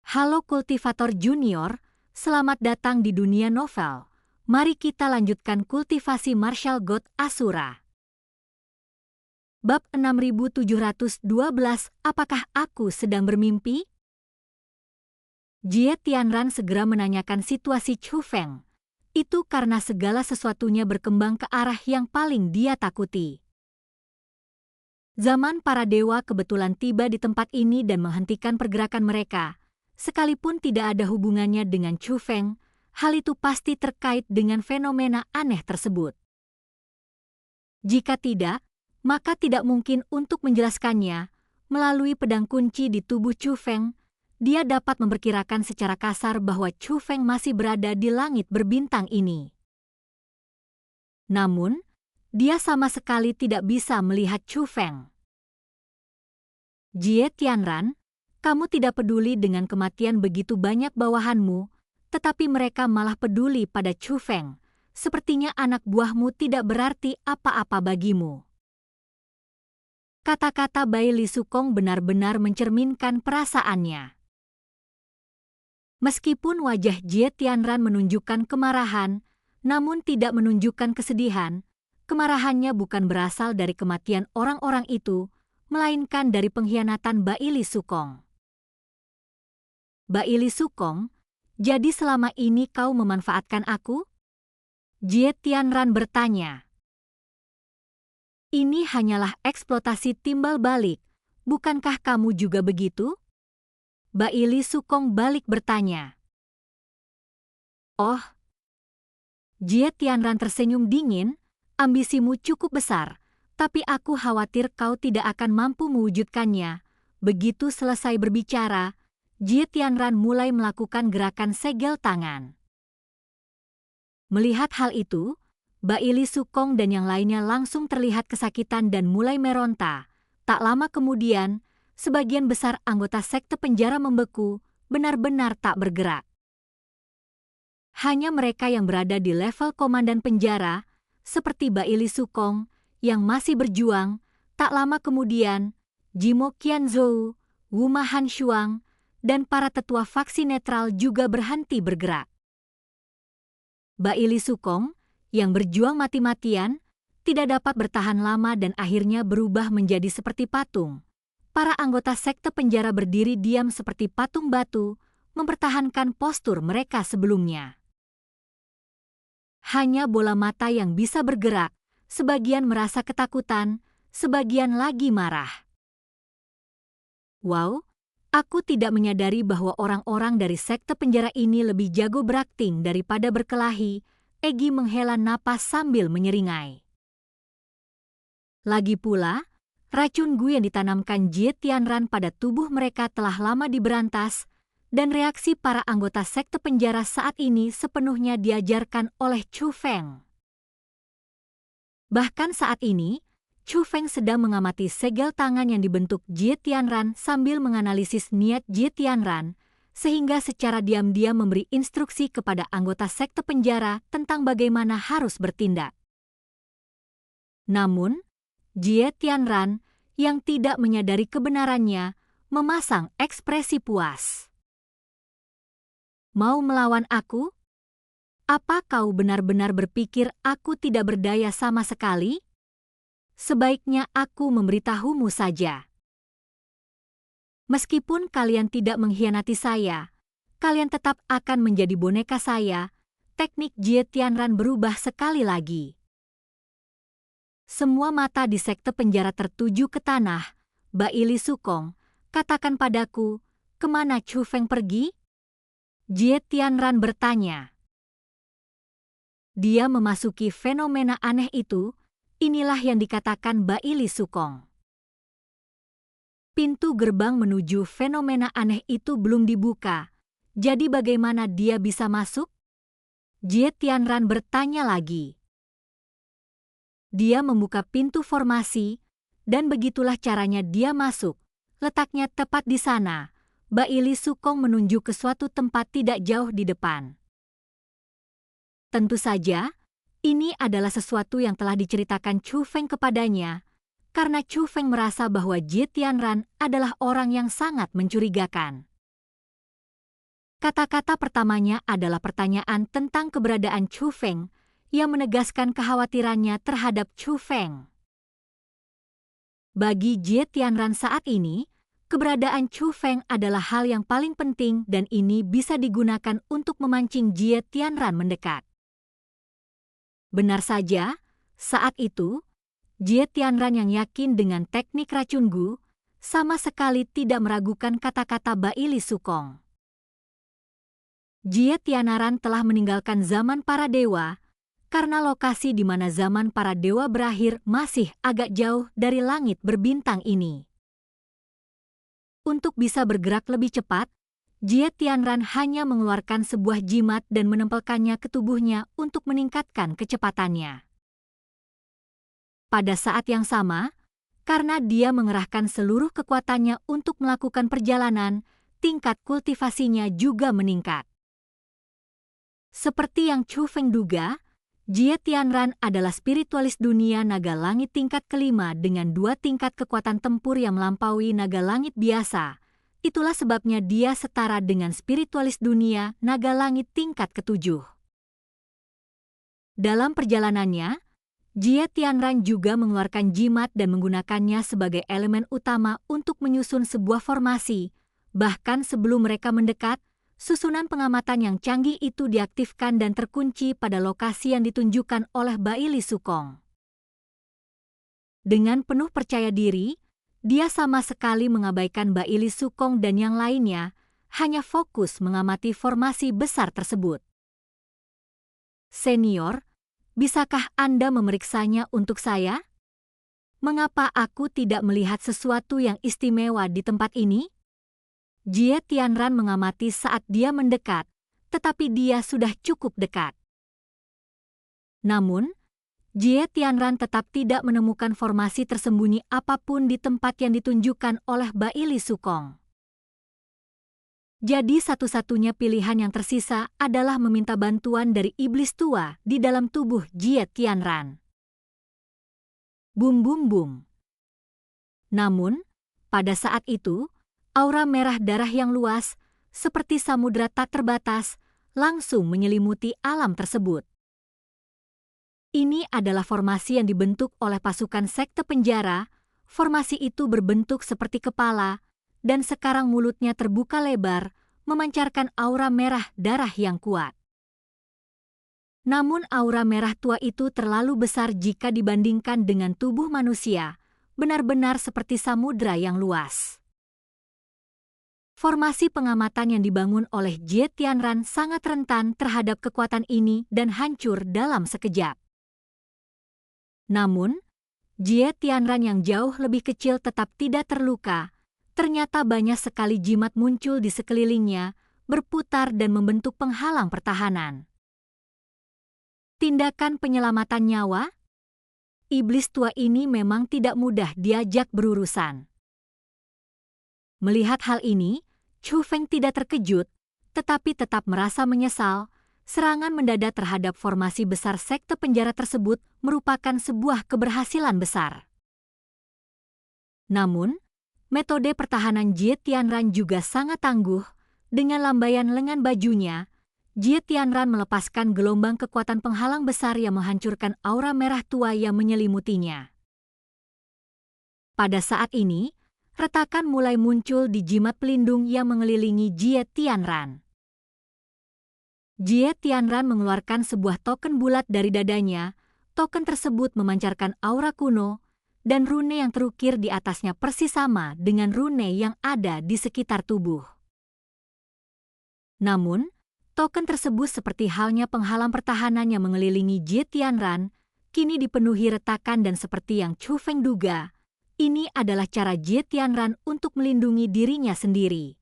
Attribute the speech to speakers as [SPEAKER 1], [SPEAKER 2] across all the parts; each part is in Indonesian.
[SPEAKER 1] Halo kultivator junior, selamat datang di dunia novel. Mari kita lanjutkan kultivasi martial god Asura. Bab 6712, apakah aku sedang bermimpi? Jie Tianran segera menanyakan situasi Chu Feng. Itu karena segala sesuatunya berkembang ke arah yang paling dia takuti. Zaman para dewa kebetulan tiba di tempat ini dan menghentikan pergerakan mereka. Sekalipun tidak ada hubungannya dengan Chu Feng, hal itu pasti terkait dengan fenomena aneh tersebut. Jika tidak, maka tidak mungkin untuk menjelaskannya. Melalui pedang kunci di tubuh Chu Feng, dia dapat memperkirakan secara kasar bahwa Chu Feng masih berada di langit berbintang ini. Namun, dia sama sekali tidak bisa melihat Chu Feng. Jie Tianran, kamu tidak peduli dengan kematian begitu banyak bawahanmu, tetapi mereka malah peduli pada Chu Feng. Sepertinya anak buahmu tidak berarti apa-apa bagimu. Kata-kata Bai Li Sukong benar-benar mencerminkan perasaannya. Meskipun wajah Jie Tianran menunjukkan kemarahan, namun tidak menunjukkan kesedihan, kemarahannya bukan berasal dari kematian orang-orang itu, melainkan dari pengkhianatan Bai Li Sukong. Bai Li Sukong, jadi selama ini kau memanfaatkan aku? Jie Tianran bertanya. Ini hanyalah eksploitasi timbal balik, bukankah kamu juga begitu? Bai Li Sukong balik bertanya. Oh. Jie Tianran tersenyum dingin, ambisimu cukup besar, tapi aku khawatir kau tidak akan mampu mewujudkannya. Begitu selesai berbicara, Jie Tianran mulai melakukan gerakan segel tangan. Melihat hal itu, Bai Li Sukong dan yang lainnya langsung terlihat kesakitan dan mulai meronta. Tak lama kemudian, sebagian besar anggota sekte penjara membeku, benar-benar tak bergerak. Hanya mereka yang berada di level komandan penjara, seperti Bai Li Sukong, yang masih berjuang. Tak lama kemudian, Jimo Qianzhou, Wu Ma Hanshuang, dan para tetua faksi netral juga berhenti bergerak. Bai Li Sukong, yang berjuang mati-matian, tidak dapat bertahan lama dan akhirnya berubah menjadi seperti patung. Para anggota sekte penjara berdiri diam seperti patung batu, mempertahankan postur mereka sebelumnya. Hanya bola mata yang bisa bergerak, sebagian merasa ketakutan, sebagian lagi marah. Wow, aku tidak menyadari bahwa orang-orang dari sekte penjara ini lebih jago berakting daripada berkelahi. Egi menghela napas sambil menyeringai. Lagi pula, racun Gu yang ditanamkan Jie Tianran pada tubuh mereka telah lama diberantas, dan reaksi para anggota sekte penjara saat ini sepenuhnya diajarkan oleh Chu Feng. Bahkan saat ini, Chu Feng sedang mengamati segel tangan yang dibentuk Jie Tianran sambil menganalisis niat Jie Tianran, sehingga secara diam-diam memberi instruksi kepada anggota sekte penjara tentang bagaimana harus bertindak. Namun, Jie Tianran yang tidak menyadari kebenarannya memasang ekspresi puas. Mau melawan aku? Apa kau benar-benar berpikir aku tidak berdaya sama sekali? Sebaiknya aku memberitahumu saja. Meskipun kalian tidak mengkhianati saya, kalian tetap akan menjadi boneka saya. Teknik Jie Tianran berubah sekali lagi. Semua mata di sekte penjara tertuju ke tanah. Bai Li Sukong, katakan padaku, kemana Chu Feng pergi? Jie Tianran bertanya. Dia memasuki fenomena aneh itu, inilah yang dikatakan Bai Li Sukong. Pintu gerbang menuju fenomena aneh itu belum dibuka, jadi bagaimana dia bisa masuk? Jie Tianran bertanya lagi. Dia membuka pintu formasi, dan begitulah caranya dia masuk. Letaknya tepat di sana. Bai Li Sukong menunjuk ke suatu tempat tidak jauh di depan. Tentu saja, ini adalah sesuatu yang telah diceritakan Chu Feng kepadanya, karena Chu Feng merasa bahwa Jie Tianran adalah orang yang sangat mencurigakan. Kata-kata pertamanya adalah pertanyaan tentang keberadaan Chu Feng yang menegaskan kekhawatirannya terhadap Chu Feng. Bagi Jie Tianran saat ini, keberadaan Chu Feng adalah hal yang paling penting dan ini bisa digunakan untuk memancing Jie Tianran mendekat. Benar saja, saat itu, Jie Tianran yang yakin dengan teknik racun Gu sama sekali tidak meragukan kata-kata Baili Sukong. Jie Tianran telah meninggalkan zaman para dewa, karena lokasi di mana zaman para dewa berakhir masih agak jauh dari langit berbintang ini. Untuk bisa bergerak lebih cepat, Jie Tianran hanya mengeluarkan sebuah jimat dan menempelkannya ke tubuhnya untuk meningkatkan kecepatannya. Pada saat yang sama, karena dia mengerahkan seluruh kekuatannya untuk melakukan perjalanan, tingkat kultivasinya juga meningkat. Seperti yang Chu Feng duga, Jie Tianran adalah spiritualis dunia naga langit tingkat kelima dengan 2 tingkat kekuatan tempur yang melampaui naga langit biasa. Itulah sebabnya dia setara dengan spiritualis dunia naga langit tingkat ketujuh. Dalam perjalanannya, Jie Tianran juga mengeluarkan jimat dan menggunakannya sebagai elemen utama untuk menyusun sebuah formasi. Bahkan sebelum mereka mendekat, susunan pengamatan yang canggih itu diaktifkan dan terkunci pada lokasi yang ditunjukkan oleh Baili Sukong. Dengan penuh percaya diri, dia sama sekali mengabaikan Baili Sukong dan yang lainnya, hanya fokus mengamati formasi besar tersebut. Senior, bisakah Anda memeriksanya untuk saya? Mengapa aku tidak melihat sesuatu yang istimewa di tempat ini? Jie Tianran mengamati saat dia mendekat, tetapi dia sudah cukup dekat. Namun, Jie Tianran tetap tidak menemukan formasi tersembunyi apapun di tempat yang ditunjukkan oleh Baili Sukong. Jadi satu-satunya pilihan yang tersisa adalah meminta bantuan dari iblis tua di dalam tubuh Jie Tianran. Bum bum bum. Namun, pada saat itu, aura merah darah yang luas, seperti samudera tak terbatas, langsung menyelimuti alam tersebut. Ini adalah formasi yang dibentuk oleh pasukan sekte penjara. Formasi itu berbentuk seperti kepala, dan sekarang mulutnya terbuka lebar, memancarkan aura merah darah yang kuat. Namun aura merah tua itu terlalu besar jika dibandingkan dengan tubuh manusia, benar-benar seperti samudera yang luas. Formasi pengamatan yang dibangun oleh Jie Tianran sangat rentan terhadap kekuatan ini dan hancur dalam sekejap. Namun, Jie Tianran yang jauh lebih kecil tetap tidak terluka. Ternyata banyak sekali jimat muncul di sekelilingnya, berputar dan membentuk penghalang pertahanan. Tindakan penyelamatan nyawa? Iblis tua ini memang tidak mudah diajak berurusan. Melihat hal ini, Chu Feng tidak terkejut, tetapi tetap merasa menyesal. Serangan mendadak terhadap formasi besar sekte penjara tersebut merupakan sebuah keberhasilan besar. Namun, metode pertahanan Jie Tianran juga sangat tangguh. Dengan lambaian lengan bajunya, Jie Tianran melepaskan gelombang kekuatan penghalang besar yang menghancurkan aura merah tua yang menyelimutinya. Pada saat ini, retakan mulai muncul di jimat pelindung yang mengelilingi Jie Tianran. Jie Tianran mengeluarkan sebuah token bulat dari dadanya. Token tersebut memancarkan aura kuno, dan rune yang terukir di atasnya persis sama dengan rune yang ada di sekitar tubuh. Namun, token tersebut seperti halnya penghalang pertahanan yang mengelilingi Jie Tianran, kini dipenuhi retakan dan seperti yang Chu Feng duga, ini adalah cara Jie Tianran untuk melindungi dirinya sendiri.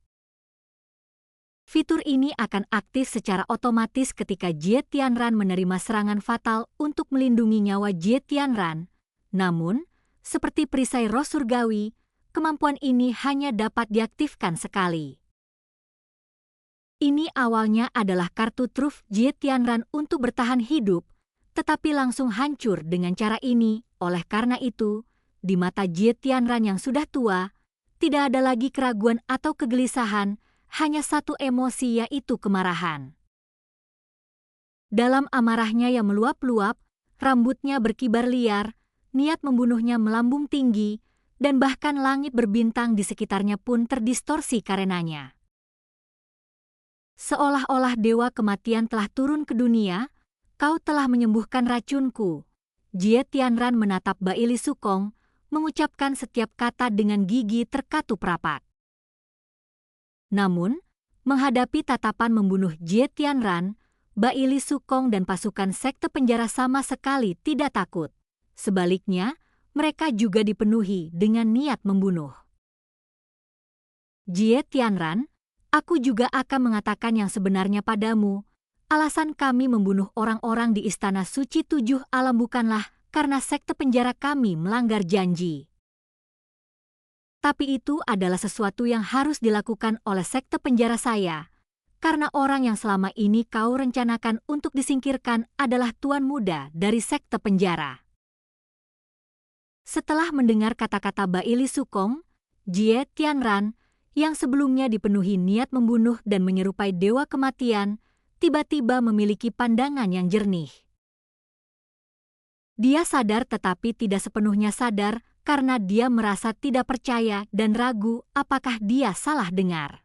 [SPEAKER 1] Fitur ini akan aktif secara otomatis ketika Jie Tianran menerima serangan fatal untuk melindungi nyawa Jie Tianran. Namun, seperti perisai roh surgawi, kemampuan ini hanya dapat diaktifkan sekali. Ini awalnya adalah kartu truf Jie Tianran untuk bertahan hidup, tetapi langsung hancur dengan cara ini. Oleh karena itu, di mata Jie Tianran yang sudah tua, tidak ada lagi keraguan atau kegelisahan. hanya satu emosi, yaitu kemarahan. Dalam amarahnya yang meluap-luap, rambutnya berkibar liar, niat membunuhnya melambung tinggi, dan bahkan langit berbintang di sekitarnya pun terdistorsi karenanya. Seolah-olah dewa kematian telah turun ke dunia, kau telah menyembuhkan racunku. Jie Tianran menatap Baili Sukong, mengucapkan setiap kata dengan gigi terkatup rapat. Namun, menghadapi tatapan membunuh Jie Tianran, Baili Sukong dan pasukan sekte penjara sama sekali tidak takut. Sebaliknya, mereka juga dipenuhi dengan niat membunuh. Jie Tianran, aku juga akan mengatakan yang sebenarnya padamu. Alasan kami membunuh orang-orang di Istana Suci Tujuh Alam bukanlah karena sekte penjara kami melanggar janji. Tapi itu adalah sesuatu yang harus dilakukan oleh sekte penjara saya, karena orang yang selama ini kau rencanakan untuk disingkirkan adalah tuan muda dari sekte penjara. Setelah mendengar kata-kata Baili Sukong, Jie Tianran, yang sebelumnya dipenuhi niat membunuh dan menyerupai dewa kematian, tiba-tiba memiliki pandangan yang jernih. Dia sadar tetapi tidak sepenuhnya sadar karena dia merasa tidak percaya dan ragu apakah dia salah dengar.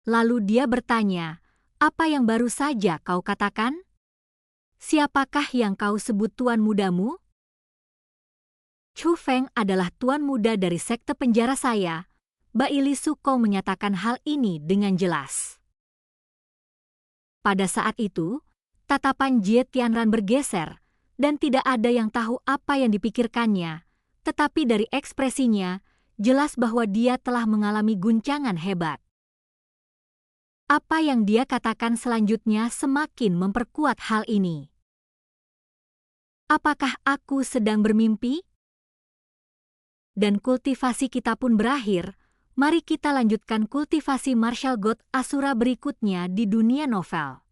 [SPEAKER 1] Lalu dia bertanya, "Apa yang baru saja kau katakan? Siapakah yang kau sebut tuan mudamu?" Chu Feng adalah tuan muda dari sekte penjara saya. Baili Sukong menyatakan hal ini dengan jelas. Pada saat itu, tatapan Jie Tianran bergeser, dan tidak ada yang tahu apa yang dipikirkannya, tetapi dari ekspresinya, jelas bahwa dia telah mengalami guncangan hebat. Apa yang dia katakan selanjutnya semakin memperkuat hal ini. Apakah aku sedang bermimpi? Dan kultivasi kita pun berakhir. Mari kita lanjutkan kultivasi martial god Asura berikutnya di dunia novel.